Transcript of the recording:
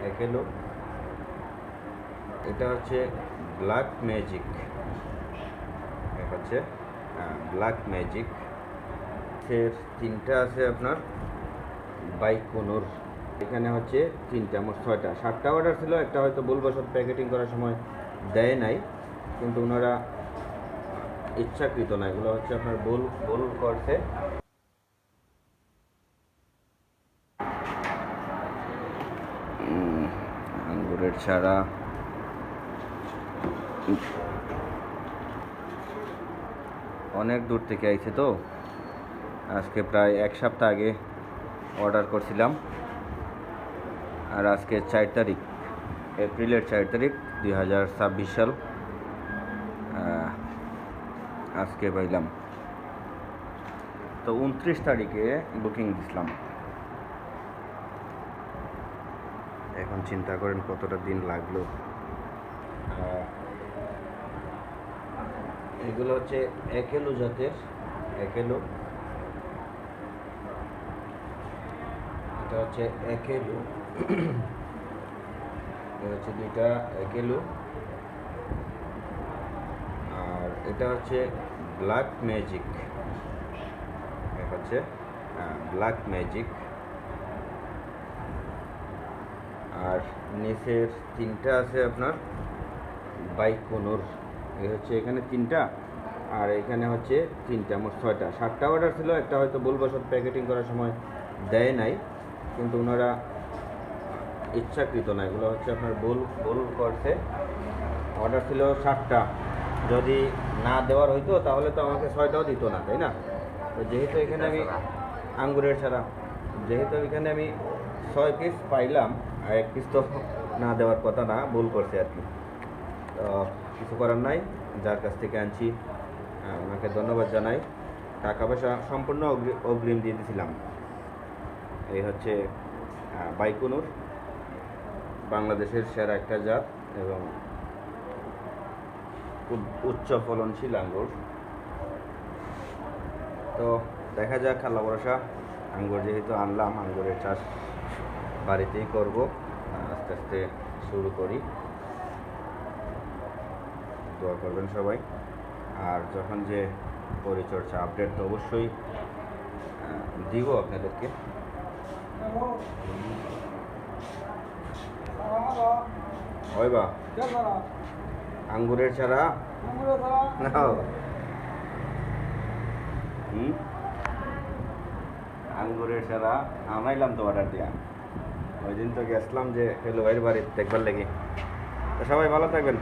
একেলো, এটা হচ্ছে black magic, হচ্ছে ব্ল্যাক ম্যাজিক। এর তিনটা আছে আপনার বাইকোনোর, এখানে হচ্ছে তিনটা, মোট ছয়টা। 7টা অর্ডার ছিল, একটা হয়তো ভুলবশত প্যাকেটিং করার সময় দেয় নাই, কিন্তু ওনারা ইচ্ছাকৃত না, এগুলো হচ্ছে আপনার ভুল ভুল করছে। আঙ্গুরের ছাড়া অনেক দূর থেকে আইছে, তো আজকে প্রায় 1 সপ্তাহ আগে অর্ডার করছিলাম, আর আজকে 4 তারিখ, এপ্রিলের 4 তারিখ 2026 সাল। আজকে পাইলাম, তো 29 তারিখে বুকিং দিছিলাম। এখন চিন্তা করেন কতটা দিন লাগলো। এগুলো হচ্ছে একেলো জাতের, একেলো, এটা হচ্ছে একেলো, এটা হচ্ছে দুইটা একেলো, আর এটা হচ্ছে ব্ল্যাক ম্যাজিক, হচ্ছে ব্ল্যাক ম্যাজিক। আর নিচের তিনটা আছে আপনার বাইকোনোর, এই হচ্ছে এখানে তিনটা, আর এখানে হচ্ছে তিনটা, মোট 6টা। 7টা অর্ডার ছিল, একটা হয়তো ভুলবশত প্যাকেটিং করার সময় দেয় নাই, কিন্তু ওনারা ইচ্ছাকৃত না, এগুলো হচ্ছে আপনার ভুল ভুল করছে। অর্ডার ছিল 7টা, যদি না দেওয়ার হইতো তাহলে তো আমাকে 6টাও দিত না, তাই না? তো যেহেতু এখানে আমি আঙ্গুরের ছাড়া, যেহেতু এখানে আমি 6 পিস পাইলাম, আর 1 পিস তো না দেওয়ার কথা না, ভুল করছে আর কি। তো কিছু করার নাই, যার কাছ থেকে আনছি ওনাকে ধন্যবাদ জানাই। টাকা পয়সা সম্পূর্ণ অগ্রিম দিয়ে দিয়েছিলাম। এই হচ্ছে বাইকোনোর, বাংলাদেশের সেরা একটা জাত এবং খুব উচ্চ ফলনশীল আঙ্গুর। তো দেখা যাক, আল্লাহ ভরসা। আঙ্গুর যেহেতু আনলাম, আঙ্গুরের চাষ বাড়িতেই করব, আস্তে আস্তে শুরু করি। দোয়া করবেন সবাই। আর যখন যে পরিচর্যা আপডেট তো অবশ্যই দিব আপনাদেরকে। হয় বা আঙ্গুরের ছাড়া না, আঙ্গুরের ছাড়া আনাইলাম তো অর্ডার দিয়া। ওই দিন তো গেছিলাম যে ফেলো ভাইয়ের বাড়ি দেখবার লেগে। তো সবাই ভালো থাকবেন।